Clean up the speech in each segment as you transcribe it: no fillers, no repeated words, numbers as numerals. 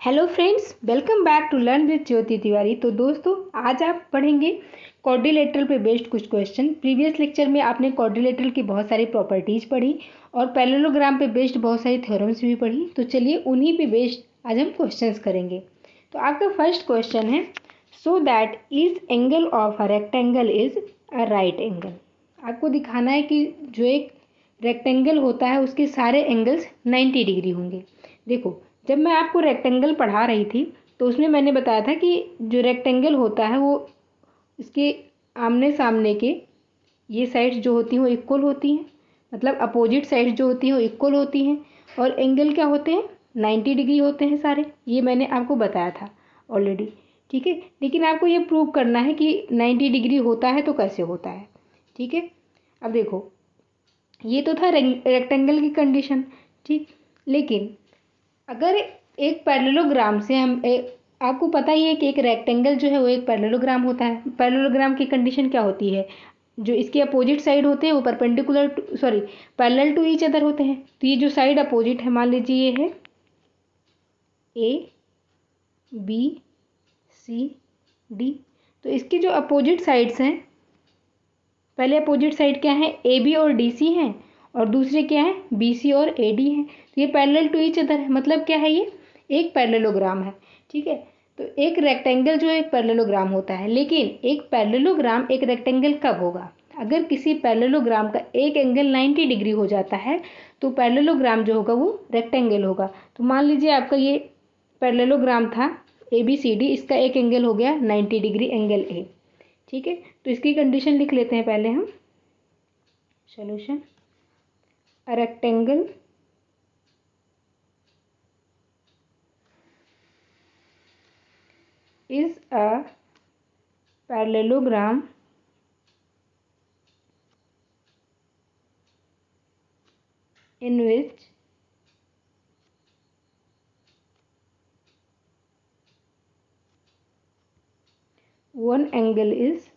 Hello friends, welcome back to learn with Jyoti Tiwari. तो दोस्तों, आज आप पढ़ेंगे क्वाड्रिलेटरल पे बेस्ड कुछ क्वेश्चन। प्रीवियस लेक्चर में आपने क्वाड्रिलेटरल की बहुत सारी प्रॉपर्टीज़ पढ़ी और पैरेललोग्राम पे बेस्ड बहुत सारी थ्योरम्स भी पढ़ी। तो चलिए उन्हीं पे बेस्ड आज हम क्वेश्चंस करेंगे। तो आपका फर्स्ट क्वेश्चन है, so that each angle of a rectangle is a right angle. आपको दिखाना है कि जो एक रेक्टेंगल होता है उसके सारे एंगल्स 90 डिग्री होंगे। देखो, जब मैं आपको रेक्टेंगल पढ़ा रही थी तो उसमें मैंने बताया था कि जो रेक्टेंगल होता है वो इसके आमने सामने के ये साइड्स जो होती हैं वो इक्वल होती हैं, मतलब अपोजिट साइड्स जो होती हैं वो इक्वल होती हैं, और एंगल क्या होते हैं, 90 डिग्री होते हैं सारे। ये मैंने आपको बताया था ऑलरेडी, ठीक है। लेकिन आपको ये प्रूव करना है कि 90 डिग्री होता है तो कैसे होता है, ठीक है। अब देखो, ये तो था रेक्टेंगल की कंडीशन, ठीक। लेकिन अगर एक पैरेललोग्राम से आपको पता ही है कि एक रेक्टेंगल जो है वो एक पैरेललोग्राम होता है। पैरेललोग्राम की कंडीशन क्या होती है, जो इसके अपोजिट साइड होते हैं वो perpendicular parallel to each other होते हैं। तो ये जो साइड अपोजिट है, मान लीजिए ये है ए बी सी डी, तो इसके जो अपोजिट साइड्स हैं, पहले अपोजिट साइड क्या है, ए बी और डी सी हैं, और दूसरे क्या है, बी सी और ए डी हैं। तो ये पैरेलल टू ईच अदर है, मतलब क्या है, ये एक पैरेललोग्राम है, ठीक है। तो एक रेक्टेंगल जो एक पैरेललोग्राम होता है, लेकिन एक पैरेललोग्राम एक रेक्टेंगल कब होगा, अगर किसी पैरेललोग्राम का एक एंगल 90 डिग्री हो जाता है तो पैरेललोग्राम जो होगा वो रेक्टेंगल होगा। तो मान लीजिए आपका ये पैरेललोग्राम था ए बी सी डी, इसका एक एंगल हो गया 90 डिग्री, एंगल ए, ठीक है। तो इसकी कंडीशन लिख लेते हैं पहले हम। Solution, a rectangle is a parallelogram in which one angle is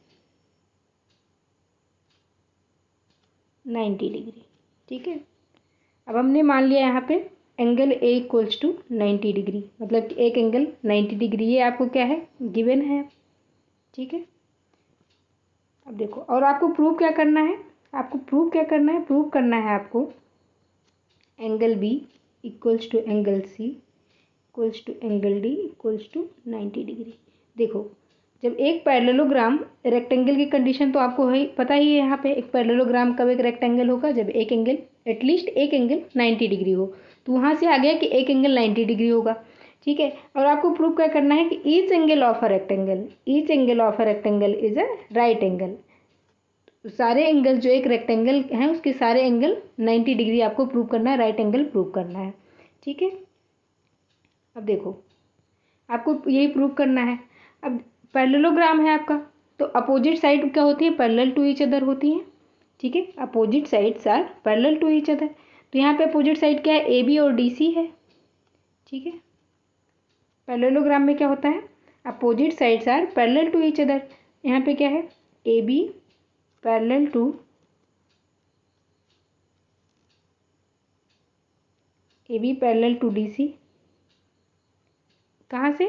90 degree, ठीक है। अब हमने मान लिया यहाँ पे angle A equals to 90 degree, मतलब कि एक एंगल 90 डिग्री, ये आपको क्या है, गिवन है, ठीक है। अब देखो, और आपको प्रूव क्या करना है, प्रूव करना है आपको angle B equals to angle C equals to angle D equals to 90 degree. देखो, जब एक पैरेललोग्राम रेक्टेंगल की कंडीशन तो आपको है पता ही है, यहाँ पे एक पैरेललोग्राम कब एक रेक्टेंगल होगा, जब एक एंगल, एटलीस्ट एक एंगल 90 डिग्री हो। तो वहाँ से आ गया कि एक एंगल 90 डिग्री होगा, ठीक है। और आपको प्रूव क्या करना है कि each angle of a rectangle is a right angle. सारे एंगल जो एक रेक्टेंगल हैं उसके सारे एंगल 90 डिग्री आपको प्रूव करना है, राइट एंगल प्रूव करना है, ठीक है। अब देखो, आपको यही प्रूव करना है। अब पैरेललोग्राम है आपका, तो अपोजिट साइड क्या होती है, पैरेलल टू ईच अदर होती हैं, ठीक है। Opposite sides are parallel to each other. तो यहाँ पे अपोजिट साइड क्या है, ए बी और डी सी है, ठीक है। पैरेललोग्राम में क्या होता है, opposite sides are parallel to each other. यहाँ पे क्या है, A B parallel to D C, कहाँ से,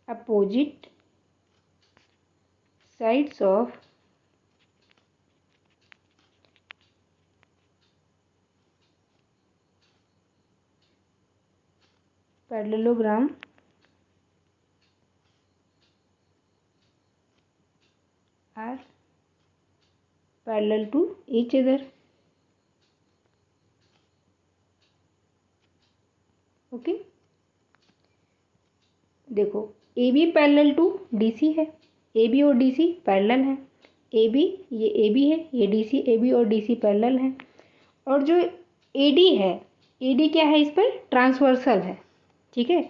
opposite sides of parallelogram are parallel to each other, okay. देखो, A B parallel to D C है, ए बी और D C parallel है, ए बी, ये ए बी है, ये D C, A B और डी सी पैरेलल है। और जो ए डी है, ए डी क्या है, इस पर ट्रांसवर्सल है, ठीक है।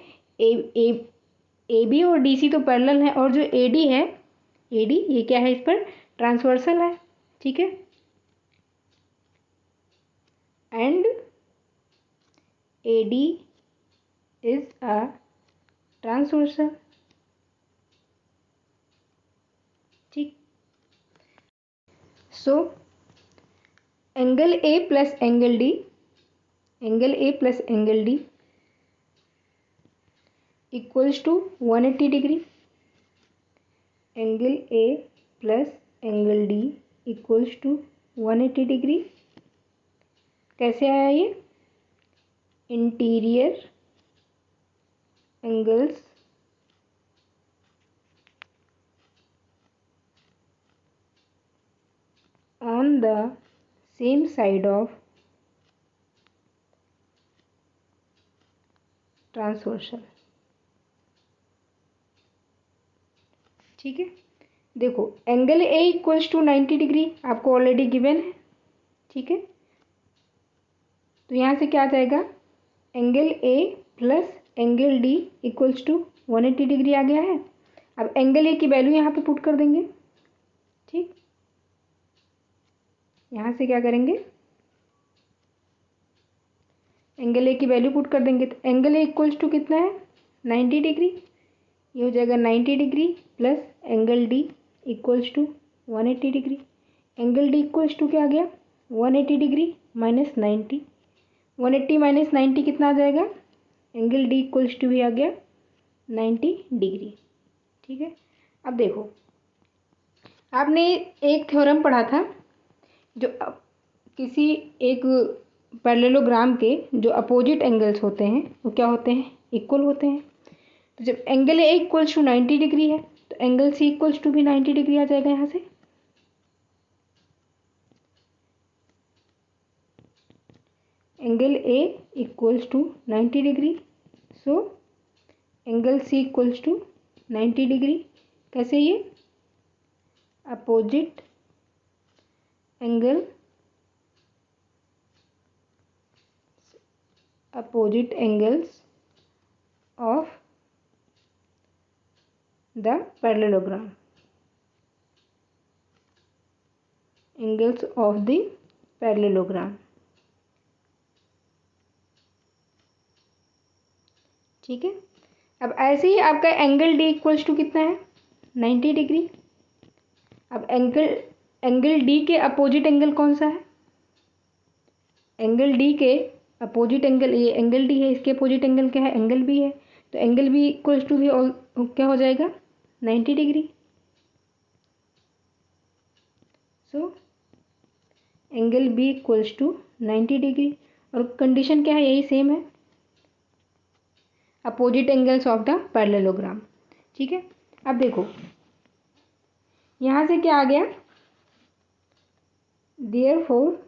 ए ए ए बी और डी सी तो पैरेलल है, और जो ए डी है, ए डी ये क्या है, इस पर ट्रांसवर्सल है, ठीक है। And A D is a transversal, ठीक। So angle A plus angle D equals to 180 degree, angle A plus angle D equals to 180 degree. कैसे आया ये? Interior angles on the same side of transversal. ठीक है, देखो angle A equals to 90 degree आपको already given है। ठीक है, तो यहाँ से क्या आ जाएगा? Angle A plus angle D equals to 180 degree आ गया है। अब एंगल ए की वैल्यू यहाँ पे पुट कर देंगे। ठीक, यहाँ से क्या करेंगे? एंगल ए की वैल्यू पुट कर देंगे, तो एंगल ए इक्वल्स टू कितना है? 90 डिग्री। ये हो जाएगा 90 degree plus angle D equals to 180 degree. Angle D equals to क्या आ गया? 180 डिग्री माइनस 90। 180 माइनस 90 कितना आ जाएगा? एंगल डी इक्वल्स टू भी आ गया 90 डिग्री। ठीक है, अब देखो आपने एक थ्योरम पढ़ा था, जो किसी एक पैरेललोग्राम के जो अपोजिट एंगल्स होते हैं वो क्या होते हैं? इक्वल होते हैं। तो जब angle A equals to 90 degree है तो एंगल सी इक्वल्स टू भी 90 डिग्री आ जाएगा यहाँ से। Angle A equals to 90 degree, so angle C equals to 90 degree. कैसे? ये opposite angle opposite angles of the parallelogram, angles of the parallelogram। ठीक है, अब ऐसे ही आपका एंगल डी इक्वल्स टू कितना है? 90 डिग्री। अब एंगल डी के अपोजिट एंगल कौन सा है? एंगल डी के अपोजिट एंगल, ये एंगल डी है, इसके अपोजिट एंगल क्या है? एंगल बी है। तो एंगल बी इक्वल्स टू भी क्या हो जाएगा? 90 degree. So angle B equals to 90 degree. और कंडीशन क्या है? यही सेम है, opposite angles of the parallelogram. ठीक है, अब देखो यहाँ से क्या आ गया? Therefore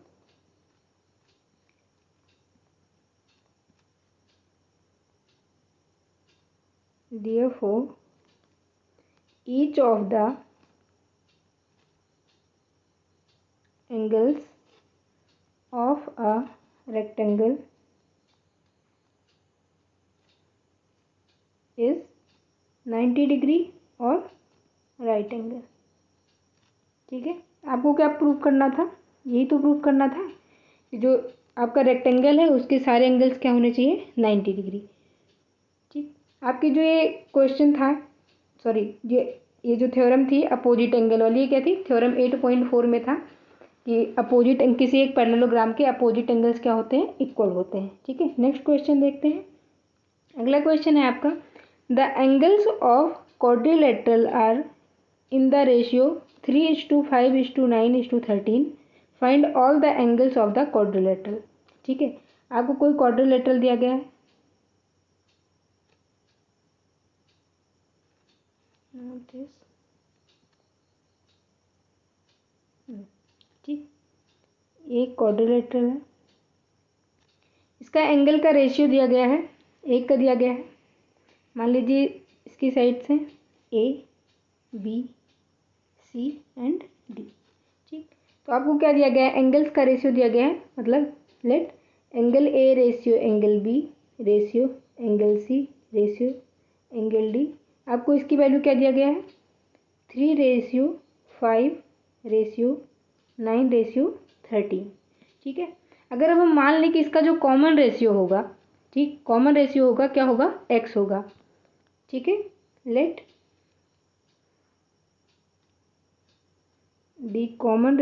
each of the angles of a rectangle is 90 degree और राइट एंगल। ठीक है, आपको क्या प्रूव करना था? यही तो प्रूव करना था कि जो आपका रेक्टेंगल है उसके सारे एंगल्स क्या होने चाहिए? 90 डिग्री। ठीक, आपकी जो ये क्वेश्चन था, सॉरी ये जो थ्योरम थी अपोजिट एंगल वाली, ये क्या थी? थ्योरम 8.4 में था कि अपोजिट किसी एक पैरेललोग्राम के अपोजिट एंगल्स क्या होते हैं? इक्वल होते हैं। ठीक है, नेक्स्ट क्वेश्चन देखते हैं। अगला क्वेश्चन है आपका, the angles of quadrilateral are in the ratio 3:5:9:13। Find all the angles of the quadrilateral. ठीक है, आपको कोई क्वाड्रिलेटरल दिया गया है, ठीक, एक क्वाड्रिलेटरल है, इसका एंगल का रेशियो दिया गया है, एक का दिया गया है। मान लीजिए इसकी साइड्स हैं A B C and D. ठीक, तो आपको क्या दिया गया है? एंगल्स का रेशियो दिया गया है, मतलब let angle A ratio angle B ratio angle C ratio angle D. आपको इसकी वैल्यू क्या दिया गया है? 3:5:9:13। ठीक है, अगर अब हम मान लें कि इसका जो कॉमन रेशियो होगा, ठीक, कॉमन रेशियो होगा क्या होगा? एक्स होगा। ठीक है, let the common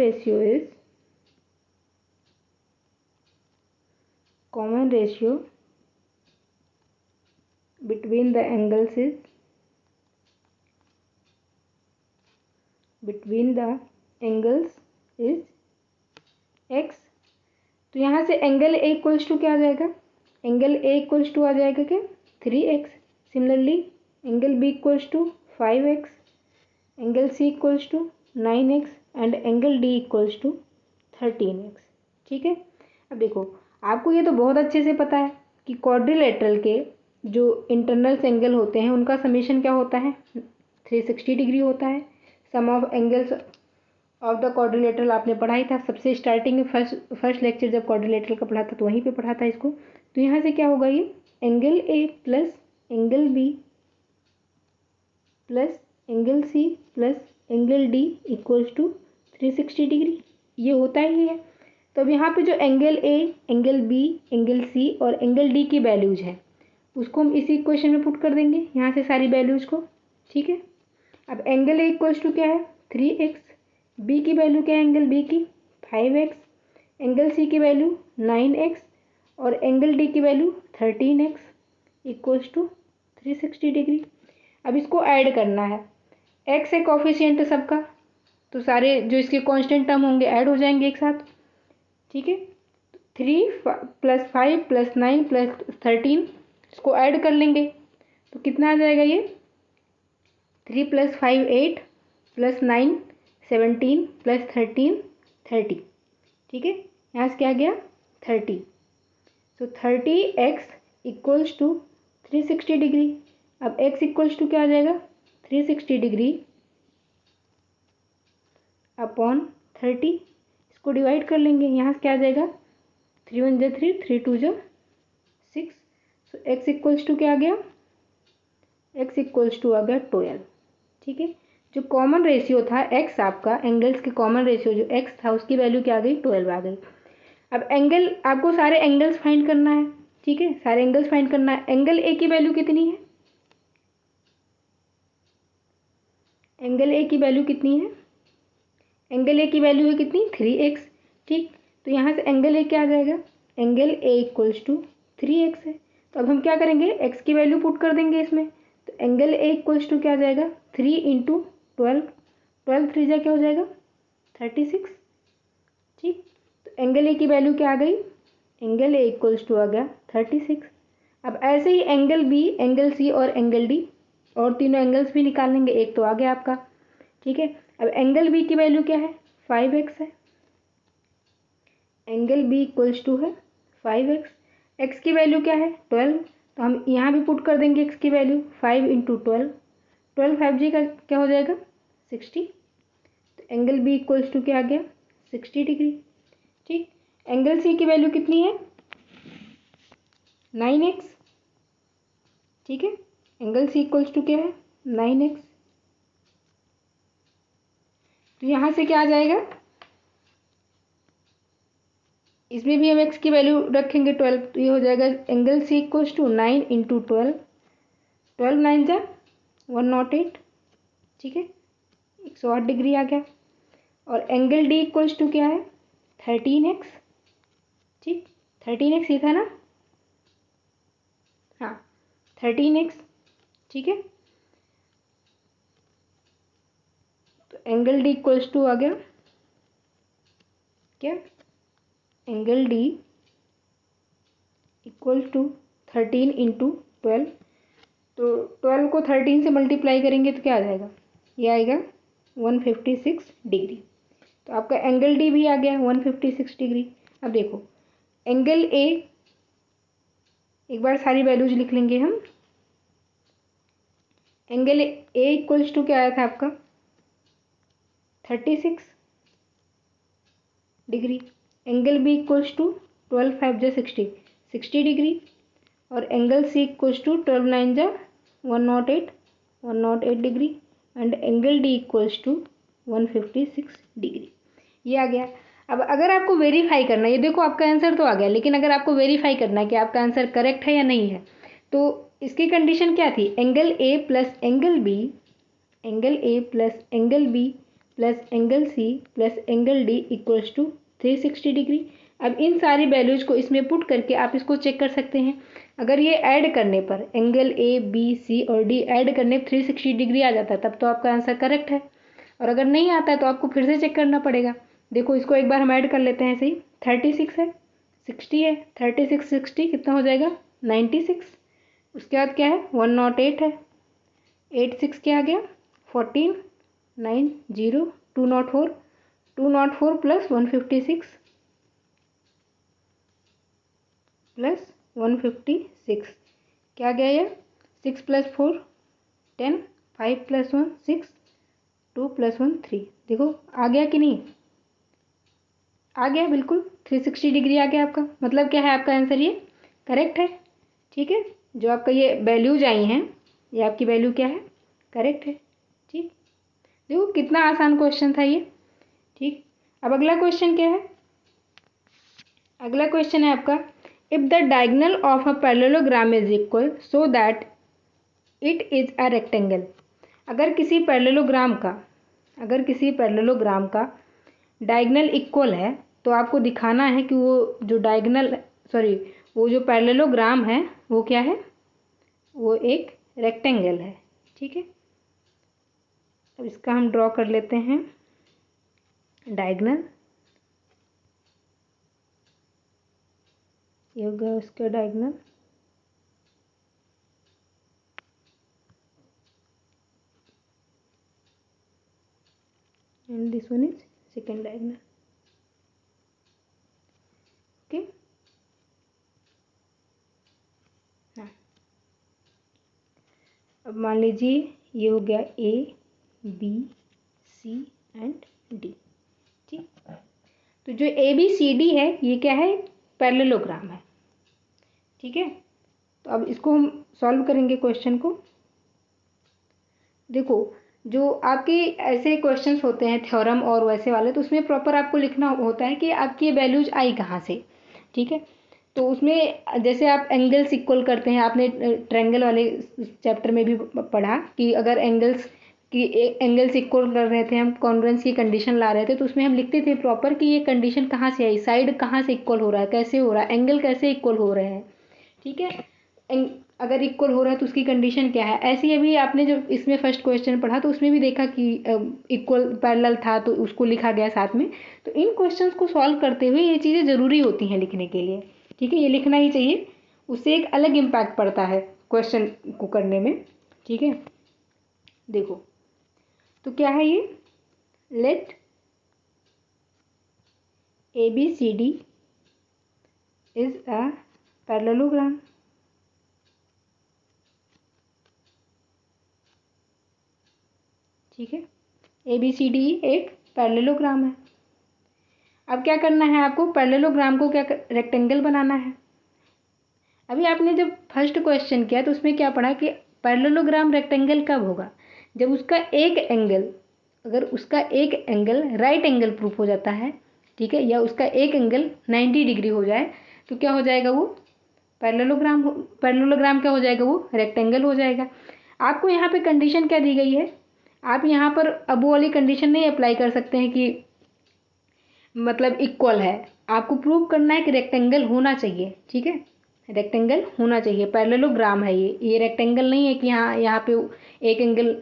ratio between the angles is x। तो यहाँ से एंगल ए इक्वल्स टू क्या आ जाएगा, एंगल ए इक्वल्स टू आ जाएगा क्या 3x। Similarly angle B equals to 5x, angle C equals to 9x and angle D equals to 13x। ठीक है, अब देखो आपको ये तो बहुत अच्छे से पता है कि क्वाड्रिलेटरल के जो इंटरनल्स एंगल होते हैं उनका समेशन क्या होता है 360 डिग्री होता है। Sum of angles of the quadrilateral आपने पढ़ाई था सबसे स्टार्टिंग में, फर्स्ट लेक्चर जब क्वाड्रिलेटरल का पढ़ा था तो वहीं पे पढ़ा था इसको। तो यहाँ से क्या होगा, ये angle A plus angle B plus angle C plus angle D equals to 360 degree, ये होता ही है। तो अब यहाँ पे जो angle A, angle B, angle C और एंगल डी की वैल्यूज हैं उसको हम इसी इक्वेशन में पुट कर देंगे यहाँ से सारी वैल्यूज को। ठीक है, अब एंगल ए इक्वल्स टू क्या है 3x, बी की वैल्यू क्या है एंगल बी की 5x, एंगल सी की वैल्यू 9x और एंगल डी की value 13x equals to 360 degree. अब इसको ऐड करना है, x है कोफिशिएंट सबका, तो सारे जो इसके कांस्टेंट टर्म होंगे ऐड हो जाएंगे एक साथ। ठीक है, 3 + 5 + 9 + 13 इसको ऐड कर लेंगे तो कितना आ जाएगा, ये 3 + 5 8 + 9 17 + 13 30। ठीक है, यहाँ से क्या आ गया 30। तो 30x इक्वल्स टू 360 डिग्री। अब x इक्वल्स टू क्या आ जाएगा 360 डिग्री अपॉन 30, इसको डिवाइड कर लेंगे। यहाँ से क्या आ जाएगा 3 × 1 = 3, 3 × 2 = 6। सो x इक्वल्स टू क्या आ गया, x इक्वल्स टू आ गया 12। ठीक है, जो कॉमन रेशियो था x आपका, एंगल्स के कॉमन रेशियो जो x था उसकी वैल्यू क्या आ गई 12 आ गई। अब एंगल आपको सारे एंगल्स फाइंड करना है। ठीक है, सारे एंगल्स फाइंड करना है। एंगल ए की वैल्यू कितनी है, एंगल ए की वैल्यू कितनी है, एंगल ए की वैल्यू है कितनी 3x। ठीक, तो यहाँ से एंगल ए क्या आ जाएगा, angle A equals to 3x है। तो अब हम क्या करेंगे x की वैल्यू पुट कर देंगे इसमें। तो एंगल ए इक्वल्स टू क्या आ जाएगा 3 × 12, 12 3 जा क्या हो जाएगा 36। ठीक, तो एंगल ए की वैल्यू क्या आ गई, एंगल ए इक्वल्स टू आ गया 36। अब ऐसे ही एंगल बी, एंगल सी और एंगल डी और तीनों एंगल्स भी निकाल लेंगे, एक तो आ गया आपका। ठीक है, अब एंगल बी की वैल्यू क्या है 5x है, एंगल बी इक्वल्स टू है 5x, x की वैल्यू क्या है 12, तो हम यहाँ भी पुट कर देंगे x की वैल्यू 5 × 12, 12 5G का क्या हो जाएगा 60। तो एंगल बी इक्वल्स टू क्या आ गया 60 डिग्री। ठीक, एंगल सी की वैल्यू कितनी है 9x। ठीक है, एंगल सी इक्वल्स टू क्या है 9x। तो यहाँ से क्या आ जाएगा, इसमें भी हम x की वैल्यू रखेंगे 12, तो ये हो जाएगा एंगल सी इक्वल्स टू 9 × 12, 12 9 जा 108। ठीक है, 108 डिग्री आ गया। और एंगल डी इक्वल्स टू क्या है 13x। ठीक, 13x ही था ना, हाँ 13x। ठीक है, तो एंगल डी इक्वल्स टू आ गया क्या, एंगल डी इक्वल टू 13 × 12, तो 12 को 13 से मल्टीप्लाई करेंगे तो क्या आ जाएगा, ये आएगा 156 डिग्री। तो आपका एंगल डी भी आ गया 156 डिग्री। अब देखो एंगल ए, एक बार सारी वैल्यूज लिख लेंगे हम। एंगल ए इक्वल्स टू क्या आया था आपका 36 degree, angle B equals to 12 5 जा 60, 60 डिग्री, और एंगल सी इक्वल्स टू 12 9 जा 108, 108 degree, and angle D equals to 156 degree. ये आ गया। अब अगर आपको वेरीफाई करना है, ये देखो आपका आंसर तो आ गया, लेकिन अगर आपको वेरीफाई करना है कि आपका आंसर करेक्ट है या नहीं है, तो इसकी कंडीशन क्या थी, angle A plus angle B, angle A plus angle B plus angle C plus angle D equals to 360 degree. अब इन सारी वैल्यूज को इसमें पुट करके आप इसको चेक कर सकते हैं। अगर ये ऐड करने पर एंगल ए बी सी और डी ऐड करने पर 360 डिग्री आ जाता है तब तो आपका आंसर करेक्ट है, और अगर नहीं आता है तो आपको फिर से चेक करना पड़ेगा। देखो इसको एक बार हम ऐड कर लेते हैं ऐसे ही। 36 है, 60 है, 36 60 कितना हो जाएगा 96। उसके बाद क्या है 108 है, 86 क्या आ गया 14, 9 0 204, 204 प्लस 156 प्लस 156 क्या गया ये 6 प्लस 4 10, 5 प्लस 1 6, 2 प्लस 1 3। देखो आ गया कि नहीं, आ गया बिल्कुल 360 डिग्री आ गया आपका, मतलब क्या है आपका आंसर ये करेक्ट है। ठीक है, जो आपका ये वैल्यूज आई हैं ये आपकी वैल्यू क्या है करेक्ट है। ठीक, देखो कितना आसान क्वेश्चन था ये। ठीक, अब अगला क्वेश्चन क्या है, अगला क्वेश्चन है आपका if the diagonal of a parallelogram is equal so that it is a rectangle. अगर किसी पैरेललोग्राम का, अगर किसी पैरेललोग्राम का डायगोनल इक्वल है तो आपको दिखाना है कि वो जो डायगोनल सॉरी वो जो पैरेललोग्राम है वो क्या है, वो एक रेक्टेंगल है। ठीक है, अब इसका हम ड्रॉ कर लेते हैं डायगोनल, ये हो गया उसका diagonal, and this one is second diagonal। Okay, हाँ अब मान लीजिए ये हो गया A B C and D. ठीक, तो जो ए बी सी डी है ये क्या है पैरेललोग्राम है। ठीक है, तो अब इसको हम सॉल्व करेंगे क्वेश्चन को। देखो जो आपके ऐसे क्वेश्चंस होते हैं थ्योरम और वैसे वाले, तो उसमें प्रॉपर आपको लिखना होता है कि आपकी ये वैल्यूज आई कहाँ से। ठीक है, तो उसमें जैसे आप एंगल्स इक्वल करते हैं, आपने ट्रायंगल वाले चैप्टर में भी पढ़ा कि अगर एंगल्स की एंगल्स इक्वल कर रहे थे, हम कॉन्ग्रुएंस की कंडीशन ला रहे थे, तो उसमें हम लिखते थे प्रॉपर कि ये कंडीशन कहाँ से आई, साइड कहाँ से इक्वल हो रहा है, कैसे हो रहा है, एंगल कैसे इक्वल हो रहे हैं। ठीक है, अगर इक्वल हो रहा है तो उसकी कंडीशन क्या है। ऐसे ही अभी आपने जो इसमें फर्स्ट क्वेश्चन पढ़ा तो उसमें भी देखा कि इक्वल पैरेलल था तो उसको लिखा गया साथ में। तो इन क्वेश्चंस को सॉल्व करते हुए ये चीज़ें ज़रूरी होती हैं लिखने के लिए। ठीक है, ये लिखना ही चाहिए, उससे एक अलग इम्पैक्ट पड़ता है क्वेश्चन को करने में। ठीक है, देखो तो क्या है ये, let A B C D is a parallelogram. ठीक है, ए बी सी डी एक पैरेललोग्राम है। अब क्या करना है आपको, पैरेललोग्राम को क्या रेक्टेंगल बनाना है। अभी आपने जब फर्स्ट क्वेश्चन किया तो उसमें क्या पढ़ा कि पैरेललोग्राम रेक्टेंगल कब होगा, जब उसका एक एंगल, अगर उसका एक एंगल राइट एंगल प्रूफ हो जाता है। ठीक है, या उसका एक एंगल 90 डिग्री हो जाए तो क्या हो जाएगा वो पैरेललोग्राम, पैरेललोग्राम क्या हो जाएगा वो रेक्टेंगल हो जाएगा। आपको यहाँ पे कंडीशन क्या दी गई है, आप यहाँ पर अब वो वाली कंडीशन नहीं अप्लाई कर सकते हैं कि मतलब इक्वल है, आपको प्रूव करना है कि रेक्टेंगल होना चाहिए। ठीक है, रेक्टेंगल होना चाहिए, पैरेललोग्राम है ये रेक्टेंगल नहीं है कि हाँ यहाँ पे एक एंगल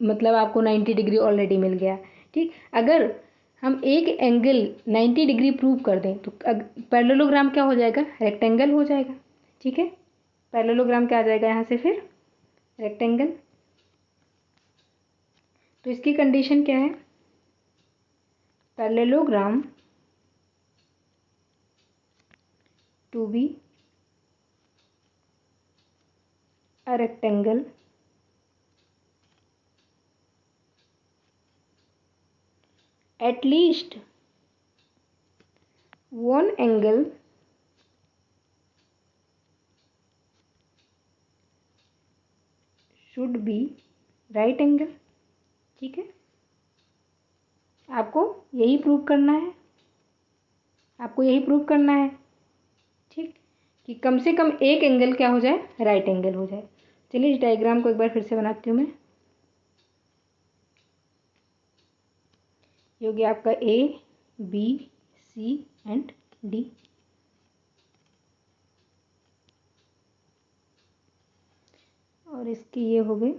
मतलब आपको 90 डिग्री ऑलरेडी मिल गया। ठीक, अगर हम एक एंगल 90 डिग्री प्रूव कर दें तो पैरेललोग्राम क्या हो जाएगा रेक्टेंगल हो जाएगा। ठीक है, पैरेललोग्राम क्या आ जाएगा यहाँ से फिर रेक्टेंगल। तो इसकी कंडीशन क्या है, parallelogram to be a rectangle at least one angle should be right angle। ठीक है, आपको यही प्रूव करना है, आपको यही प्रूव करना है। ठीक, कि कम से कम एक एंगल क्या हो जाए राइट एंगल हो जाए। चलिए इस डायग्राम को एक बार फिर से बनाती हूँ मैं। ये हो गया आपका A B C and D. और इसके ये हो गए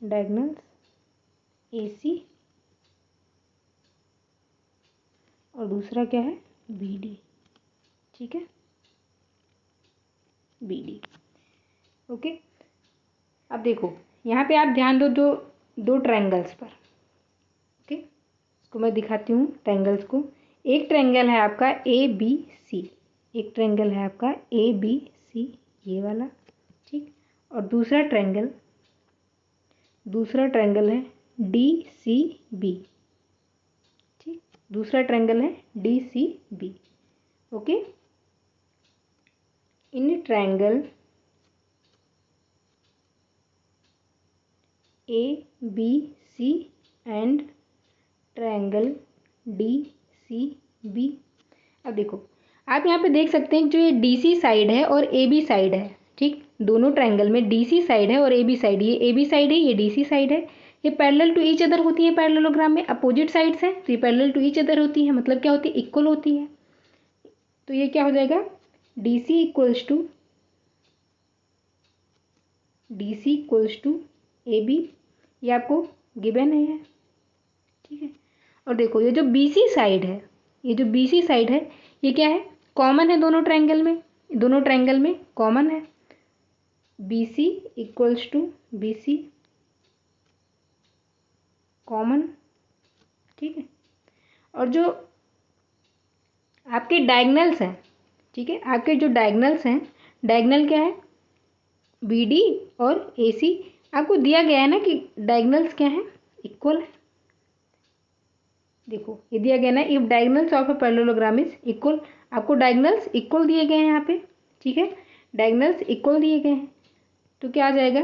डायगोनल्स AC और दूसरा क्या है BD। ठीक है, BD। ओके, अब देखो यहाँ पे आप ध्यान दो दो ट्रायंगल्स पर। ओके, इसको मैं दिखाती हूँ ट्रायंगल्स को। एक ट्रायंगल है आपका ABC, एक ट्रायंगल है आपका ABC ये वाला, ठीक। और दूसरा ट्रायंगल है DCB, ठीक। दूसरा ट्रायंगल है DCB। Okay, in triangle ABC and triangle DCB। अब देखो आप यहाँ पे देख सकते हैं जो ये DC साइड है और AB साइड है, ठीक। दोनों ट्रायंगल में DC साइड है और AB साइड, ये AB साइड है, ये DC साइड है। ये पैरेलल टू ईच अदर होती है पैरेललोग्राम में, अपोजिट साइड्स हैं तो ये पैरेलल टू ईच अदर होती है, मतलब क्या होती है, इक्वल होती है। तो ये क्या हो जाएगा DC इक्वल्स टू AB, ये आपको गिवन है, ठीक है। और देखो ये जो BC साइड है, ये जो BC साइड है ये क्या है, कॉमन है दोनों ट्रायंगल में कॉमन है। BC equals to BC common, ठीक है। और जो आपके डायगोनल्स हैं, ठीक है, आपके जो डायगोनल्स हैं, डायगोनल क्या है BD और AC, आपको दिया गया है ना कि डायगोनल्स क्या है, इक्वल है। देखो ये दिया गया ना, if diagonals of a parallelogram is equal, आपको डायगोनल्स इक्वल दिए गए हैं यहाँ पे, ठीक है, डायगोनल्स इक्वल दिए गए हैं। तो क्या आ जाएगा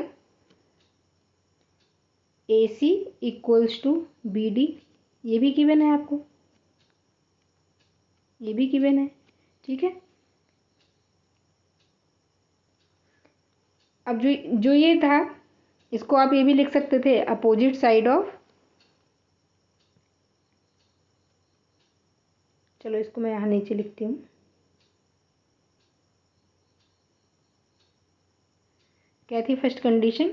AC इक्वल्स टू BD, ये भी गिवन है आपको, ये भी गिवन है, ठीक है। अब जो ये था इसको आप ये भी लिख सकते थे अपोजिट साइड ऑफ, चलो इसको मैं यहाँ नीचे लिखती हूँ। क्या थी first condition,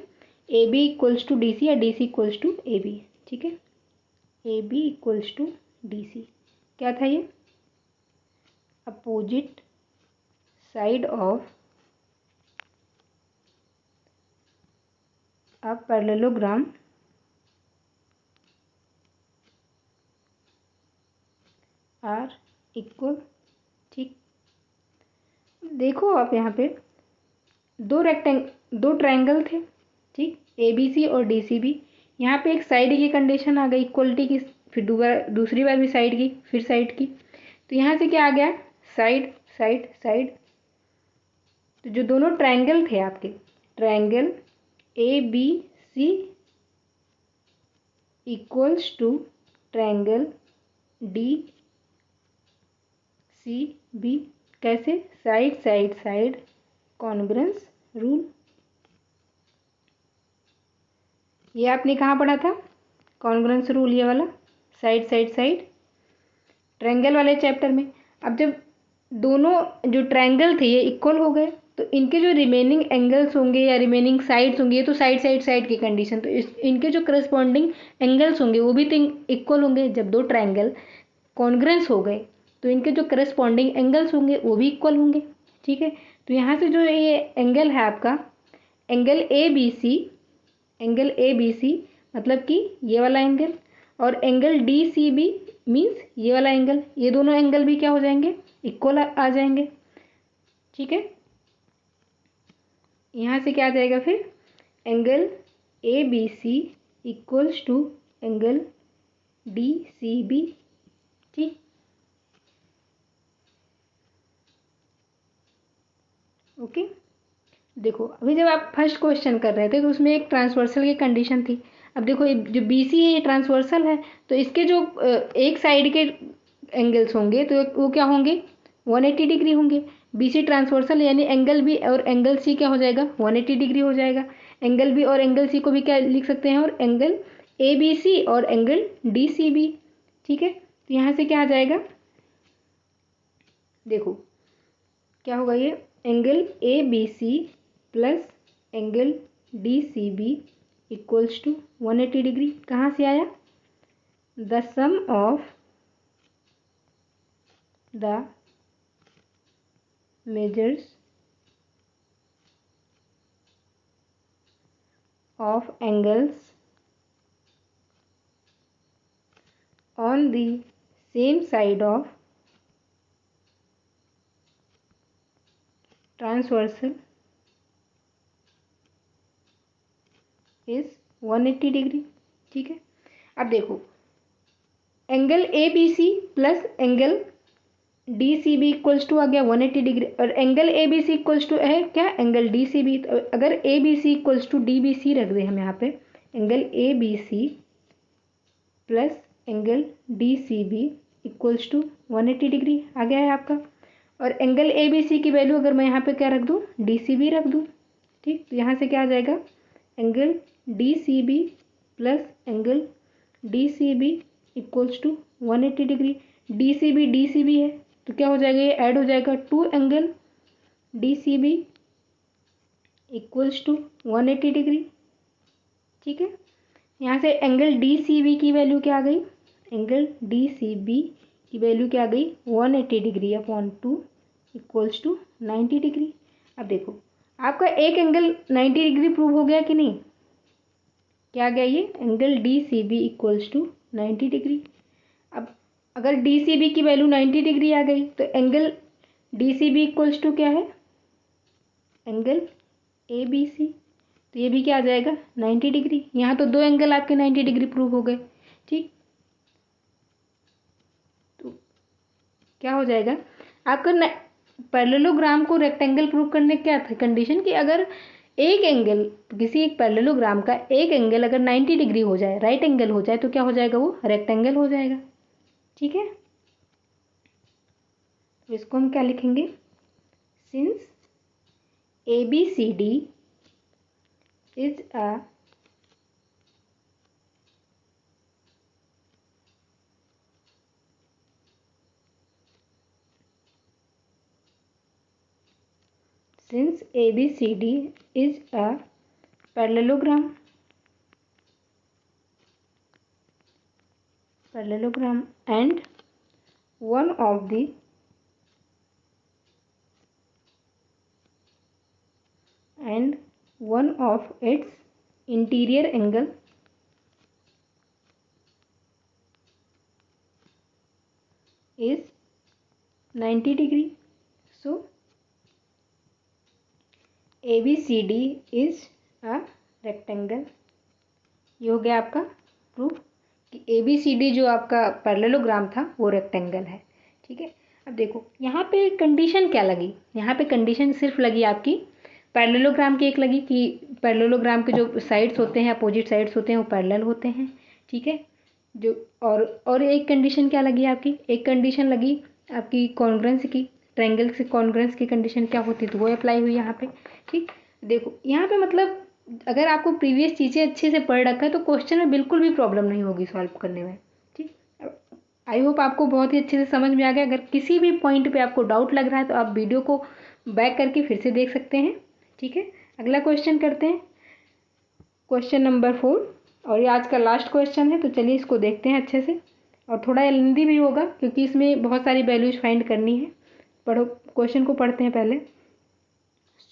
AB equals to DC या DC इक्वल्स टू AB, ठीक है, AB इक्वल्स टू DC। क्या था ये, opposite side of a parallelogram are equal, ठीक। देखो आप यहाँ पे दो ट्रायंगल थे, ठीक, ABC और DCB। यहाँ पे एक साइड की कंडीशन आ गई इक्वलिटी की, फिर दूसरी बार भी साइड की, फिर साइड की। तो यहाँ से क्या आ गया, साइड साइड साइड। तो जो दोनों ट्रायंगल थे आपके, triangle ABC equals to triangle DCB, कैसे, side side side congruence rule. ये आपने कहाँ पढ़ा था, कॉन्ग्रुएंस रूल, ये वाला साइड साइड साइड ट्रायंगल वाले चैप्टर में। अब जब दोनों जो ट्रायंगल थे ये इक्वल हो गए तो इनके जो रिमेनिंग एंगल्स होंगे या रिमेनिंग साइड्स होंगे, ये तो साइड साइड साइड की कंडीशन, तो इनके जो करस्पॉन्डिंग एंगल्स होंगे वो भी तो इक्वल होंगे। जब दो ट्रायंगल कॉन्ग्रुएंस हो गए तो इनके जो करस्पॉन्डिंग एंगल्स होंगे वो भी इक्वल होंगे, ठीक है। तो यहाँ से जो ये एंगल है आपका एंगल ABC मतलब कि ये वाला एंगल, और एंगल DCB मीन्स ये वाला एंगल, ये दोनों एंगल भी क्या हो जाएंगे, इक्वल आ जाएंगे, ठीक है। यहाँ से क्या आ जाएगा फिर, angle ABC equals to angle DCB, ठीक। ओके, देखो अभी जब आप फर्स्ट क्वेश्चन कर रहे थे तो उसमें एक ट्रांसवर्सल की कंडीशन थी। अब देखो जो BC है ये ट्रांसवर्सल है, तो इसके जो एक साइड के एंगल्स होंगे तो वो क्या होंगे, 180 डिग्री होंगे। BC ट्रांसवर्सल यानी एंगल B और एंगल C क्या हो जाएगा, 180 डिग्री हो जाएगा। एंगल B और एंगल C को भी क्या लिख सकते हैं, और एंगल ABC और एंगल DCB, ठीक है। तो यहाँ से क्या आ जाएगा, देखो क्या होगा, ये angle ABC plus angle DCB equals to 180 degree कहाँ से आया? The sum of the measures of angles on the same side of transversal is 180 degree. ठीक है, अब देखो angle ABC plus angle DCB equals to आ गया 180 डिग्री, और एंगल ABC इक्वल्स टू है क्या? Angle DCB। तो अगर ABC इक्वल्स टू DBC रख दें हम यहाँ पे, angle ABC plus angle DCB equals to 180 degree आ गया है आपका। और एंगल ABC की वैल्यू अगर मैं यहाँ पे क्या रख दूँ? DCB रख दूँ। ठीक, तो यहाँ से क्या आ जाएगा? Angle DCB plus angle DCB equals to 180 degree. DCB DCB है तो क्या हो जाएगा? ये ऐड हो जाएगा, two angle DCB equals to 180 degree. ठीक है, यहाँ से एंगल DCB की वैल्यू क्या आ गई? एंगल DCB की वैल्यू क्या आ गई? 180 degree upon 2 equals to 90 degree. अब देखो आपका एक एंगल 90 डिग्री प्रूव हो गया कि नहीं? क्या आ गया? ये angle DCB equals to 90 degree. अब अगर DCB की वैल्यू 90 डिग्री आ गई तो एंगल DCB इक्वल्स टू क्या है? Angle ABC। तो ये भी क्या आ जाएगा? 90 डिग्री। यहाँ तो दो एंगल आपके 90 डिग्री प्रूव हो गए। ठीक, तो क्या हो जाएगा आपका? पैरेललोग्राम को रेक्टेंगल प्रूव करने क्या था कंडीशन? कि अगर एक एंगल, किसी एक पैरेललोग्राम का एक एंगल अगर 90 डिग्री हो जाए, राइट एंगल हो जाए, तो क्या हो जाएगा? वो रेक्टेंगल हो जाएगा। ठीक है, तो इसको हम क्या लिखेंगे? Since ABCD is a since ABCD is a parallelogram and one of its interior angle is 90 degree. So ABCD is a rectangle. ये हो गया आपका प्रूफ कि ABCD जो आपका पैरेललोग्राम था वो रेक्टेंगल है। ठीक है, अब देखो यहाँ पे कंडीशन क्या लगी? यहाँ पे कंडीशन सिर्फ लगी आपकी पैरेललोग्राम की, एक लगी कि पैरेललोग्राम के जो साइड्स होते हैं, अपोजिट साइड्स होते हैं, वो पैरेलल होते हैं। ठीक है, जो और एक कंडीशन क्या लगी आपकी? एक कंडीशन लगी आपकी कॉन्ग्रुएंस की, ट्रायंगल से कॉन्ग्रुएंस की कंडीशन क्या होती है तो वो अप्लाई हुई यहाँ पे। ठीक, देखो यहाँ पे मतलब अगर आपको प्रीवियस चीज़ें अच्छे से पढ़ रखा है तो क्वेश्चन में बिल्कुल भी प्रॉब्लम नहीं होगी सॉल्व करने में। ठीक, आई होप आपको बहुत ही अच्छे से समझ में आ गया। अगर किसी भी पॉइंट पे आपको डाउट लग रहा है तो आप वीडियो को बैक करके फिर से देख सकते हैं। ठीक है, अगला क्वेश्चन करते हैं, क्वेश्चन नंबर 4, और ये आज का लास्ट क्वेश्चन है। तो चलिए इसको देखते हैं अच्छे से, और थोड़ा लेंदी भी होगा क्योंकि इसमें बहुत सारी वैल्यूज फाइंड करनी है। पढ़ो, क्वेश्चन को पढ़ते हैं पहले।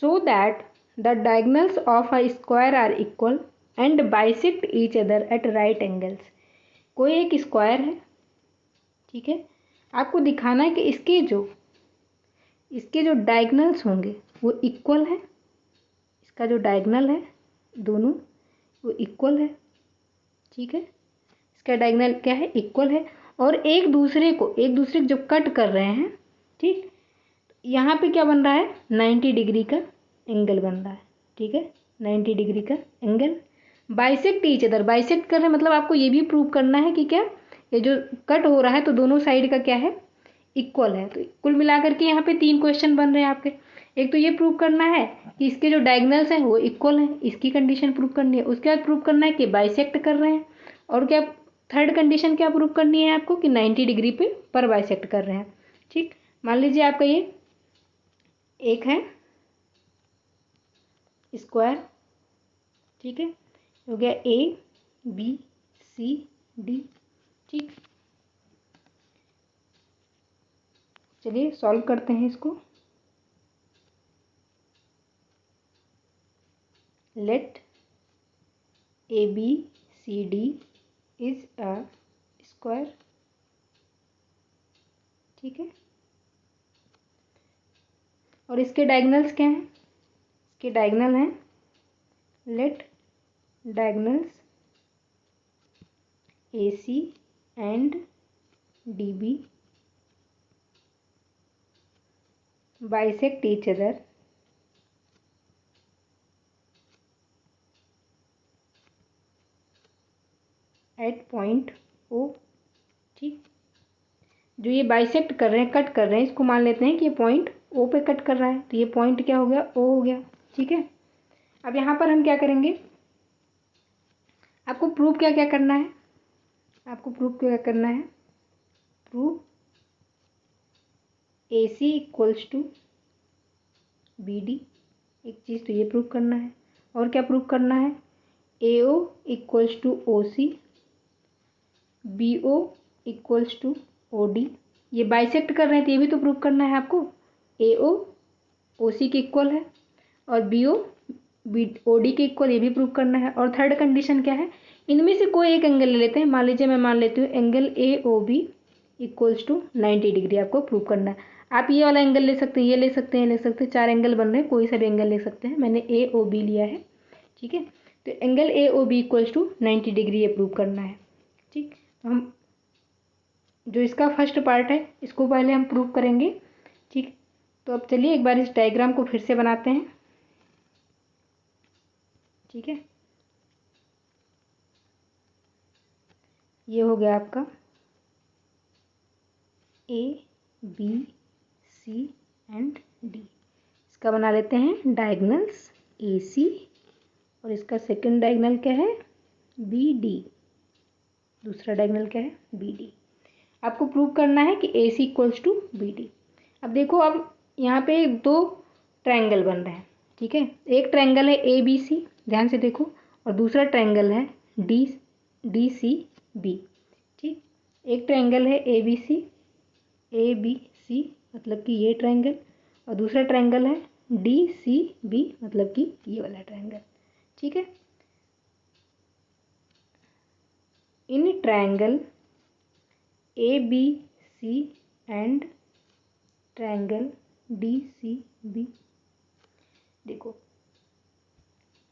So that the diagonals of a square are equal and bisect each other at right angles. कोई एक स्क्वायर है, ठीक है, आपको दिखाना है कि इसके जो डायगोनल्स होंगे वो इक्वल है। इसका जो डायगोनल है दोनों वो इक्वल है। ठीक है, इसका डायगोनल क्या है? इक्वल है, और एक दूसरे को जो कट कर रहे हैं। ठीक, यहाँ पे क्या बन रहा है? 90 डिग्री का एंगल बन रहा है। ठीक है, 90 डिग्री का angle. Bisect each other, bisect कर रहे हैं मतलब आपको ये भी प्रूव करना है कि क्या ये जो कट हो रहा है तो दोनों साइड का क्या है? इक्वल है। तो कुल मिलाकर के यहाँ पे 3 क्वेश्चन बन रहे हैं आपके। एक तो ये प्रूव करना है कि इसके जो डायगोनल्स हैं वो इक्वल हैं, इसकी कंडीशन प्रूव करनी है। उसके बाद प्रूव करना है कि बाइसेक्ट कर रहे हैं, और क्या थर्ड कंडीशन क्या प्रूव करनी है आपको? कि 90 डिग्री पे पर बाइसेक्ट कर रहे हैं। ठीक, मान लीजिए आपका ये एक है स्क्वायर, ठीक है, हो गया ABCD। ठीक, चलिए सॉल्व करते हैं इसको। Let ABCD is a square. ठीक है, और इसके डायगोनल्स क्या हैं? इसके डायगोनल हैं, let diagonals AC and DB bisect each other at point O। ठीक, जो ये बाइसेक्ट कर रहे हैं, कट कर रहे हैं, इसको मान लेते हैं कि ये पॉइंट O पे कट कर रहा है, तो ये पॉइंट क्या हो गया? O हो गया। ठीक है, अब यहाँ पर हम क्या करेंगे, आपको प्रूव क्या क्या करना है, आपको प्रूव क्या करना है, prove AC equals to BD। एक चीज़ तो ये प्रूव करना है, और क्या प्रूव करना है, AO equals to OC, BO equals to OD। ये बाइसेक्ट कर रहे हैं तो ये भी तो प्रूव करना है आपको, AO OC के इक्वल है और BO OD के इक्वल, ये भी प्रूव करना है। और थर्ड कंडीशन क्या है, इनमें से कोई एक एंगल ले लेते हैं, मान लीजिए मैं मान लेती हूँ angle AOB equals to 90 degree, आपको प्रूव करना है। आप ये वाला एंगल ले सकते हैं, ये ले सकते हैं, ले सकते हैं, 4 एंगल बन रहे हैं, कोई सा भी एंगल ले सकते हैं, मैंने AOB लिया है। ठीक है, तो angle AOB equals to 90 degree ये प्रूव करना है। ठीक, तो हम जो इसका फर्स्ट पार्ट है इसको पहले हम प्रूव करेंगे। ठीक, तो अब चलिए एक बार इस डायग्राम को फिर से बनाते हैं। ठीक है, ये हो गया आपका ABC एंड D। इसका बना लेते हैं डायगोनल्स AC और इसका सेकंड डायगोनल क्या है, BD। दूसरा डायगोनल क्या है, BD। आपको प्रूव करना है कि AC इक्वल्स टू BD। अब देखो, अब यहाँ पे दो ट्रायंगल बन रहे हैं। ठीक है, एक ट्रायंगल है ABC, ध्यान से देखो, और दूसरा ट्रायंगल है DCB। ठीक, एक ट्रायंगल है ABC मतलब कि ये ट्रायंगल, और दूसरा ट्रायंगल है DCB मतलब कि ये वाला ट्रायंगल। ठीक है, in triangle ABC and triangle DCB, देखो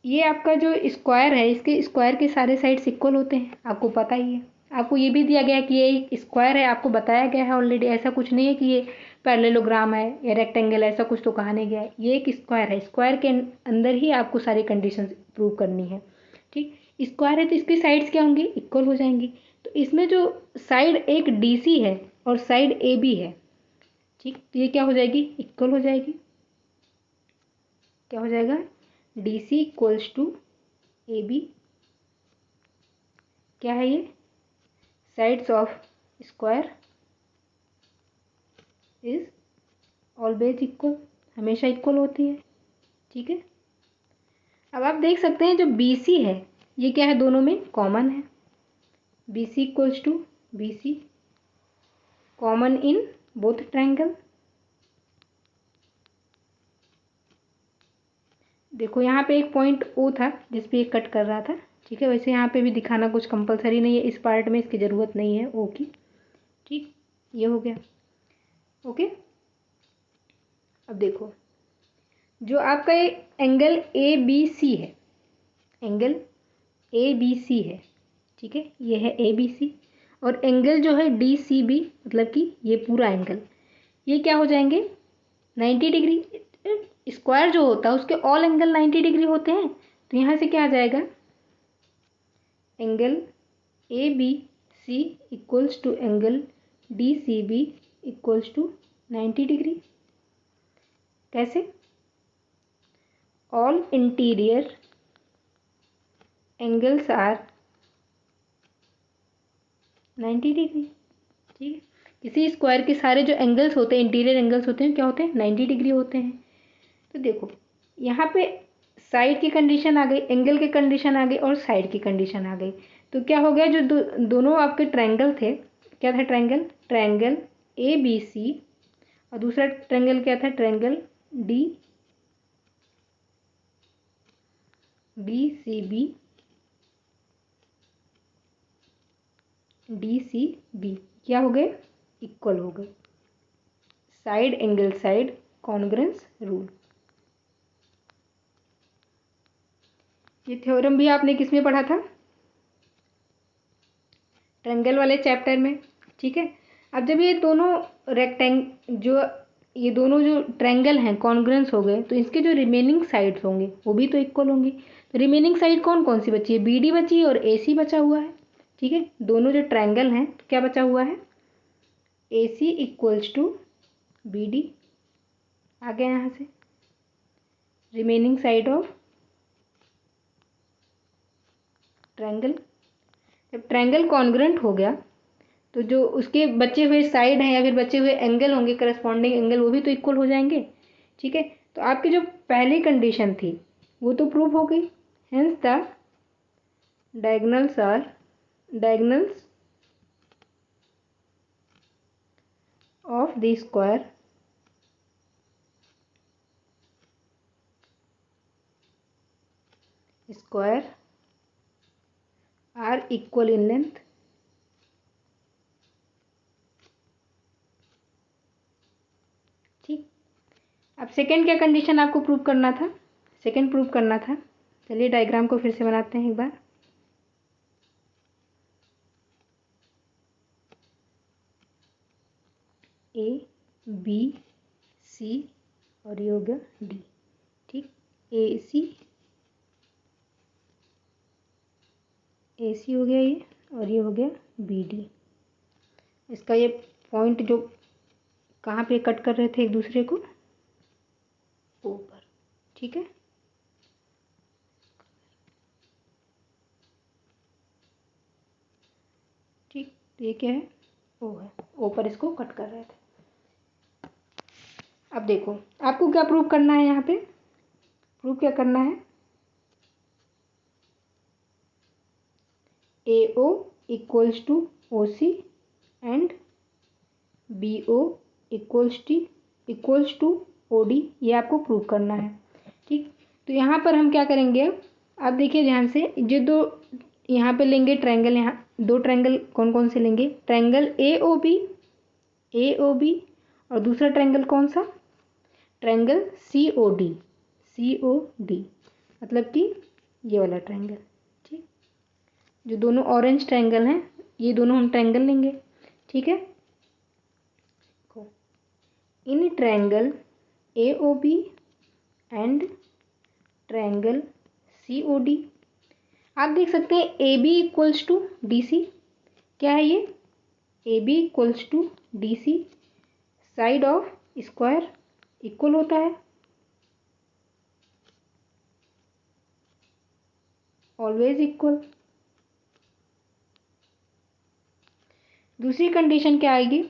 ये आपका जो स्क्वायर है, इसके स्क्वायर के सारे साइड्स इक्वल होते हैं, आपको पता ही है। आपको ये भी दिया गया है कि ये एक स्क्वायर है, आपको बताया गया है ऑलरेडी, ऐसा कुछ नहीं है कि ये पैरेललोग्राम है या रेक्टेंगल है, ऐसा कुछ तो कहा नहीं गया है। ये एक स्क्वायर है, स्क्वायर के अंदर ही आपको सारी कंडीशन प्रूव करनी है। ठीक, स्क्वायर है तो इसकी साइड्स क्या होंगी, इक्वल हो जाएंगी। तो इसमें जो साइड एक DC है और साइड AB है, ठीक, तो ये क्या हो जाएगी, इक्वल हो जाएगी। क्या हो जाएगा, DC इक्वल्स टू AB। क्या है ये, sides of square is always equal, हमेशा इक्वल होती है। ठीक है, अब आप देख सकते हैं जो BC है ये क्या है, दोनों में कॉमन है। BC equals to BC, common in both triangle. देखो यहाँ पे एक पॉइंट O था जिस पे ये कट कर रहा था। ठीक है, वैसे यहाँ पे भी दिखाना कुछ कंपलसरी नहीं है, इस पार्ट में इसकी ज़रूरत नहीं है O की। ठीक, ये हो गया। ओके, अब देखो जो आपका ये एंगल ABC है, एंगल ABC है, ठीक है, ये है ABC, और एंगल जो है DCB मतलब कि ये पूरा एंगल, ये क्या हो जाएंगे, 90 डिग्री। स्क्वायर जो होता है उसके ऑल एंगल 90 डिग्री होते हैं, तो यहाँ से क्या आ जाएगा, angle ABC equals to angle DCB equals to 90 degree. कैसे, all interior angles are 90 degree. ठीक है, किसी स्क्वायर के सारे जो एंगल्स होते हैं, इंटीरियर एंगल्स होते हैं, क्या होते हैं, 90 डिग्री होते हैं। तो देखो यहाँ पे साइड की कंडीशन आ गई, एंगल की कंडीशन आ गई और साइड की कंडीशन आ गई। तो क्या हो गया, जो दोनों आपके ट्रायंगल थे, क्या था triangle, triangle A B C, और दूसरा ट्रायंगल क्या था, triangle D D C B, D C B क्या हो गए, इक्वल हो गए। Side angle side congruence rule. ये थ्योरम भी आपने किस में पढ़ा था, ट्रायंगल वाले चैप्टर में, ठीक है। अब जब ये दोनों ये दोनों जो ट्रायंगल हैं कॉन्ग्रुएंस हो गए, तो इसके जो रिमेनिंग साइड्स होंगे वो भी तो इक्वल होंगी। तो रिमेनिंग साइड कौन कौन सी बची है, बी डी बची है और ए सी बचा हुआ है, ठीक है। दोनों जो ट्रायंगल हैं तो क्या बचा हुआ है, ए सी इक्वल्स टू बी डी आ गया यहाँ से, रिमेनिंग साइड ऑफ ट्रायंगल। जब ट्रायंगल कॉन्ग्रुएंट हो गया तो जो उसके बचे हुए साइड हैं या फिर बचे हुए एंगल होंगे, करस्पॉन्डिंग एंगल, वो भी तो इक्वल हो जाएंगे, ठीक है। तो आपकी जो पहली कंडीशन थी वो तो प्रूव हो गई। Hence the diagonals of the square are equal in length. ठीक, अब सेकेंड क्या कंडीशन आपको प्रूव करना था, सेकेंड प्रूव करना था। चलिए डायग्राम को फिर से बनाते हैं एक बार। ए बी सी और ये हो गया डी, ठीक। ए सी हो गया ये, और ये हो गया बी डी। इसका ये पॉइंट जो कहाँ पे कट कर रहे थे एक दूसरे को, ऊपर, ठीक है। ठीक, ये क्या है, ओ है, ऊपर इसको कट कर रहे थे। अब देखो आपको क्या प्रूव करना है, यहाँ पे प्रूव क्या करना है, A O equals to O C and B O equals to O D, ये आपको प्रूव करना है, ठीक। तो यहाँ पर हम क्या करेंगे, आप देखिए ध्यान से, जो दो यहाँ पे लेंगे ट्रायंगल, यहाँ दो ट्रायंगल कौन कौन से लेंगे, ट्रायंगल ए ओ बी और दूसरा ट्रायंगल कौन सा, ट्रायंगल सी ओ डी, मतलब कि ये वाला ट्रायंगल, ठीक। जो दोनों ऑरेंज ट्रायंगल हैं ये दोनों हम ट्रायंगल लेंगे, ठीक है। In triangle A O B and triangle C O D, आप देख सकते हैं A B equals to D C, क्या है ये, A B equals to D C, side of square equal होता है, ऑलवेज इक्वल। दूसरी कंडीशन क्या आएगी,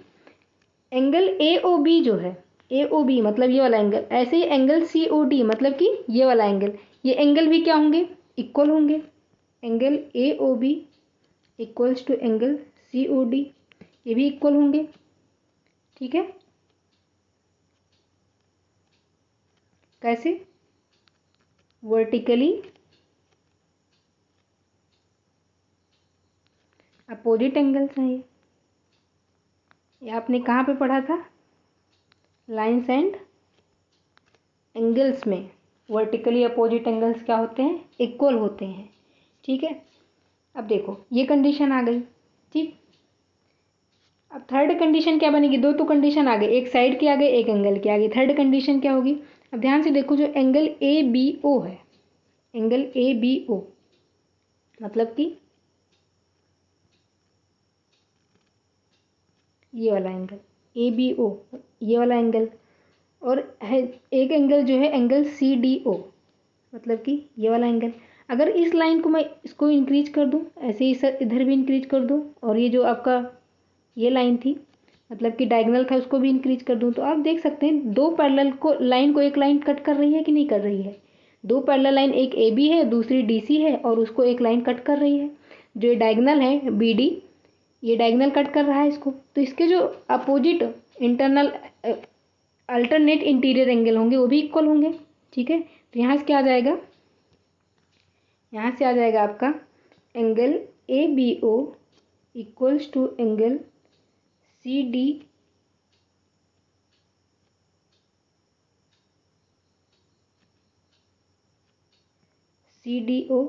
एंगल ए ओ बी जो है, ए ओ बी मतलब ये वाला एंगल, ऐसे ही एंगल सी ओ डी मतलब कि ये वाला एंगल, ये एंगल भी क्या होंगे, इक्वल होंगे। Angle A O B equals to angle C O D, ये भी इक्वल होंगे, ठीक है। कैसे, वर्टिकली अपोजिट एंगल्स हैं ये आपने कहाँ पे पढ़ा था, लाइन्स एंड एंगल्स में वर्टिकली अपोजिट एंगल्स क्या होते हैं, इक्वल होते हैं, ठीक है। अब देखो ये कंडीशन आ गई, ठीक। अब थर्ड कंडीशन क्या बनेगी, दो तो कंडीशन आ गई, एक साइड की आ गई एक एंगल की आ गई, थर्ड कंडीशन क्या होगी। अब ध्यान से देखो, जो एंगल ए बी ओ है, एंगल ए बी ओ मतलब कि ये वाला एंगल ए बी ओ, ये वाला एंगल, और है एक एंगल जो है एंगल सी डी ओ मतलब कि ये वाला एंगल। अगर इस लाइन को मैं इसको इंक्रीज कर दूं, ऐसे ही सर इधर भी इंक्रीज कर दूं, और ये जो आपका ये लाइन थी मतलब कि डायगोनल था उसको भी इंक्रीज कर दूं, तो आप देख सकते हैं दो पैरेलल को लाइन को एक लाइन कट कर रही है कि नहीं कर रही है, दो पैरेलल लाइन, एक ए बी है दूसरी डी सी है और उसको एक लाइन कट कर रही है। जो ये डायगनल है बी डी, ये डायगनल कट कर रहा है इसको, तो इसके जो opposite internal alternate interior angle होंगे वो भी इक्वल होंगे। ठीक है, तो यहाँ से क्या आ जाएगा, यहाँ से आ जाएगा आपका angle A B O equals to angle C D C D O,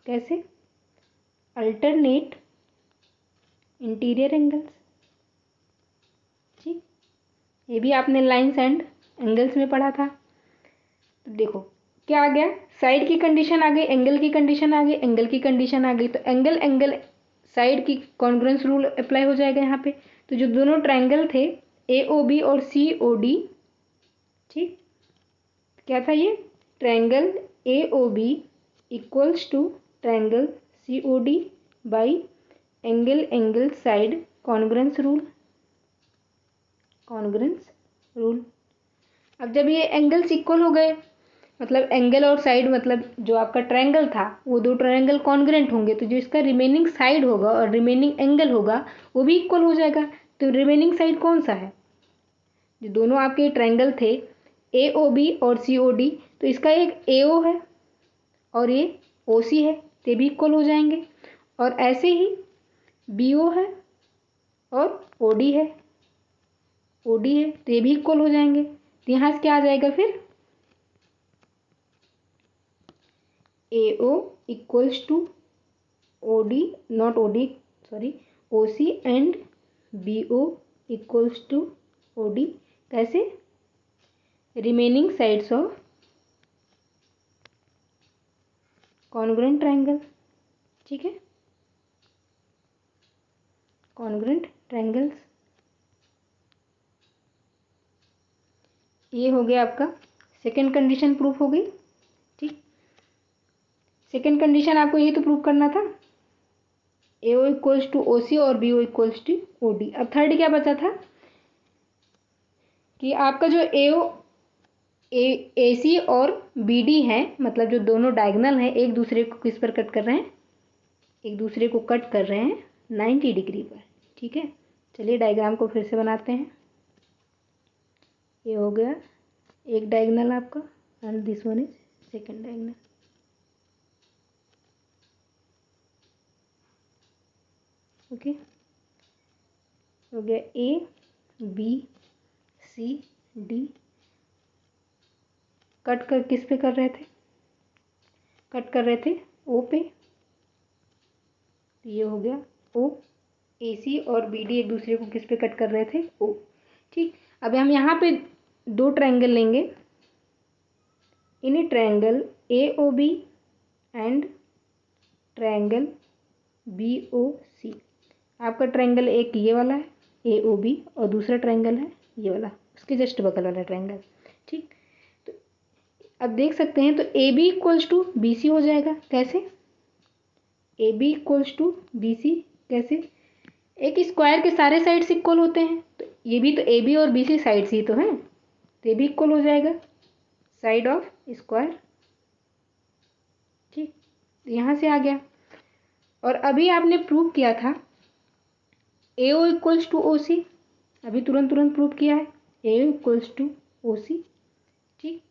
कैसे, अल्टरनेट इंटीरियर एंगल्स। ठीक, ये भी आपने लाइन्स एंड एंगल्स में पढ़ा था। तो देखो क्या आ गया, साइड की कंडीशन आ गई, एंगल की कंडीशन आ गई, एंगल की कंडीशन आ गई, तो एंगल एंगल साइड की कॉन्ग्रुएंस रूल अप्लाई हो जाएगा यहाँ पे। तो जो दोनों ट्रायंगल थे ए ओ बी और सी ओ डी, ठीक, क्या था ये, triangle A O B equals to triangle C O D by angle angle side congruence rule, congruence rule. अब जब ये एंगल्स इक्वल हो गए, मतलब एंगल और साइड, मतलब जो आपका ट्रायंगल था वो दो ट्रायंगल कॉन्ग्रुएंट होंगे, तो जो इसका रिमेनिंग साइड होगा और रिमेनिंग एंगल होगा वो भी इक्वल हो जाएगा। तो रिमेनिंग साइड कौन सा है, जो दोनों आपके ट्रायंगल थे ए ओ बी और सी ओ डी, तो इसका एक ए ओ है और ये ओ सी है, ते भी इक्वल हो जाएंगे। और ऐसे ही बी ओ है और ओ डी है, ओ डी है, तो ये भी इक्वल हो जाएंगे। तो यहाँ से क्या आ जाएगा फिर, A O equals to O D, not O D, sorry, O C and B O equals to O D, कैसे, remaining sides of congruent triangle. ठीक है, कॉन्ग्रुएंट ट्रायंगल्स, ये हो गया आपका सेकेंड कंडीशन प्रूफ हो गई। ठीक, सेकेंड कंडीशन आपको यही तो प्रूव करना था, ए O equals to O C और B O equals to O D. अब थर्ड क्या बचा था कि आपका जो ए ओ ए सी और बी डी है, मतलब जो दोनों डायगनल हैं एक दूसरे को किस पर कट कर रहे हैं, एक दूसरे को कट कर रहे हैं 90 डिग्री पर। ठीक है, चलिए डायग्राम को फिर से बनाते हैं। ये हो गया एक डायगनल आपका and this one is second diagonal. Okay, हो गया A B C D, cut कर किस पे कर रहे थे, कट कर रहे थे ओ पे, ये हो गया ओ। ए सी और बी डी एक दूसरे को किस पे कट कर रहे थे, ओ। ठीक, अब हम यहाँ पे दो ट्रायंगल लेंगे, in triangle A O B and triangle B O C. आपका ट्रायंगल एक ये वाला है ए ओ बी और दूसरा ट्रायंगल है ये वाला, उसके जस्ट बगल वाला ट्रायंगल। ठीक, तो अब देख सकते हैं, तो A B equals to B C हो जाएगा, कैसे, A B equals to B C, कैसे, एक स्क्वायर के सारे साइड्स इक्वल होते हैं, तो ये भी तो ए बी और बी सी साइड्स ही तो हैं, तो ये भी इक्वल हो जाएगा साइड ऑफ स्क्वायर। ठीक, तो यहाँ से आ गया। और अभी आपने प्रूव किया था ए ओ इक्वल्स टू ओ सी, अभी तुरंत प्रूव किया है A O equals to O C. ठीक,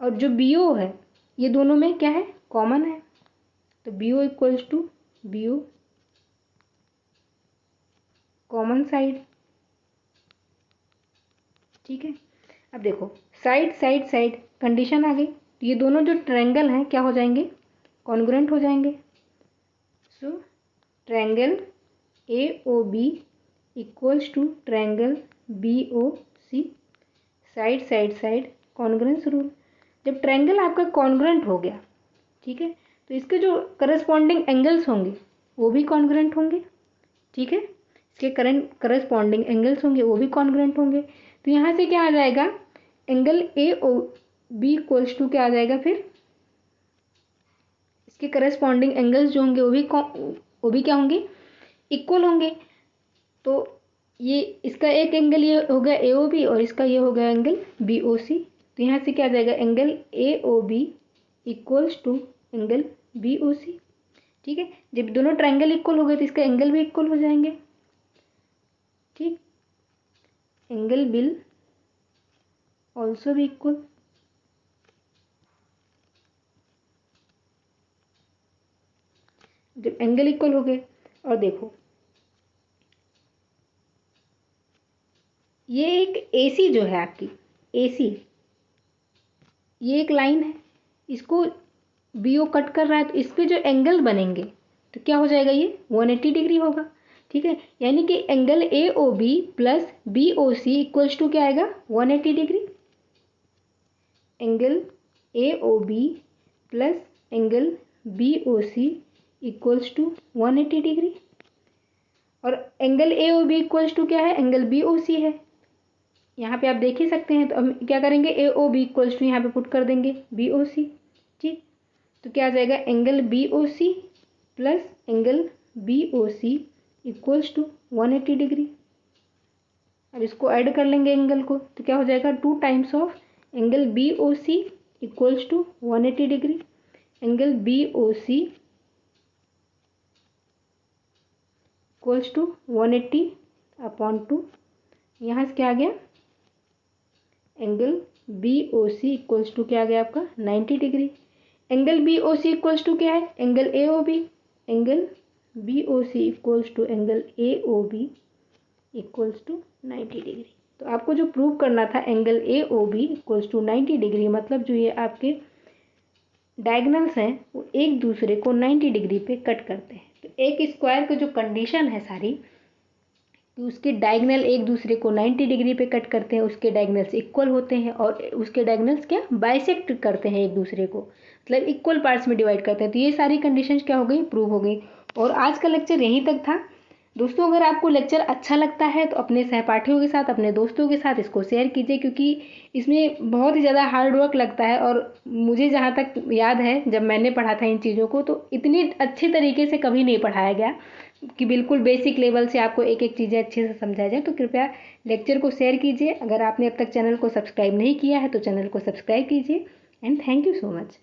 और जो बी ओ है ये दोनों में क्या है, कॉमन है, तो B O equals to B O common side. ठीक है, अब देखो साइड साइड साइड कंडीशन आ गई, तो ये दोनों जो ट्रायंगल हैं क्या हो जाएंगे, कॉन्ग्रुएंट हो जाएंगे। So triangle A O B equals to triangle B O C, side side side congruence rule. जब ट्रायंगल आपका कॉन्ग्रुएंट हो गया, ठीक है, तो इसके जो करस्पॉन्डिंग एंगल्स होंगे वो भी कॉन्ग्रुएंट होंगे। ठीक है, इसके करस्पॉन्डिंग एंगल्स होंगे वो भी कॉन्ग्रुएंट होंगे। तो यहाँ से क्या आ जाएगा, angle A O B equals to क्या आ जाएगा, फिर इसके करस्पॉन्डिंग एंगल्स जो होंगे वो भी क्या होंगे, इक्वल होंगे। तो ये इसका एक एंगल ये हो गया ए ओ बी और इसका ये हो गया एंगल बी ओ सी, तो यहाँ से क्या आ जाएगा, angle A O B equals to angle B O C. ठीक है, जब दोनों ट्रायंगल इक्वल हो गए तो इसका एंगल भी इक्वल हो जाएंगे। ठीक, एंगल विल ऑल्सो भी इक्वल। जब एंगल इक्वल हो गए, और देखो ये एक एसी जो है आपकी, एसी ये एक लाइन है, इसको बीओ कट कर रहा है, तो इस पे जो एंगल बनेंगे तो क्या हो जाएगा, ये 180 डिग्री होगा। ठीक है, यानी कि angle A O B plus B O C equals to क्या आएगा, 180 degree. Angle A O B plus angle B O C equals to 180 degree. और angle A O B equals to क्या है, एंगल बी ओ सी है। यहाँ पे आप देख ही सकते हैं, तो हम क्या करेंगे, ए ओ बी इक्वल्स टू यहाँ पे पुट कर देंगे बी ओ सी। ठीक, तो क्या आ जाएगा, angle B O C plus angle B O C equals to 180 degree. अब इसको ऐड कर लेंगे एंगल को, तो क्या हो जाएगा, 2 times of angle B O C equals to 180 degree. Angle B O C equals to 180 upon 2, यहाँ से क्या आ गया, angle B O C equals to क्या आ गया आपका, 90 degree. Angle B O C equals to क्या है, angle A O B. Angle B O C equals to angle A O B equals to 90 degree. तो आपको जो प्रूव करना था, angle A O B equals to 90 degree, मतलब जो ये आपके डायगनल्स हैं वो एक दूसरे को 90 डिग्री पे कट करते हैं। तो एक स्क्वायर की जो कंडीशन है सारी, कि उसके डायगनल एक दूसरे को 90 डिग्री पे कट करते हैं, उसके डायगनल्स इक्वल होते हैं, और उसके डायगनल्स क्या बाइसेक्ट करते हैं एक दूसरे को, मतलब इक्वल पार्ट्स में डिवाइड करते हैं। तो ये सारी कंडीशंस क्या हो गई, प्रूव हो गई। और आज का लेक्चर यहीं तक था दोस्तों। अगर आपको लेक्चर अच्छा लगता है तो अपने सहपाठियों के साथ, अपने दोस्तों के साथ इसको शेयर कीजिए, क्योंकि इसमें बहुत ही ज़्यादा हार्ड वर्क लगता है। और मुझे जहाँ तक याद है, जब मैंने पढ़ा था इन चीज़ों को, तो इतनी अच्छे तरीके से कभी नहीं पढ़ाया गया कि बिल्कुल बेसिक लेवल से आपको एक एक चीज़ें अच्छे से समझाया जाए। तो कृपया लेक्चर को शेयर कीजिए। अगर आपने अब तक चैनल को सब्सक्राइब नहीं किया है तो चैनल को सब्सक्राइब कीजिए। And thank you so much.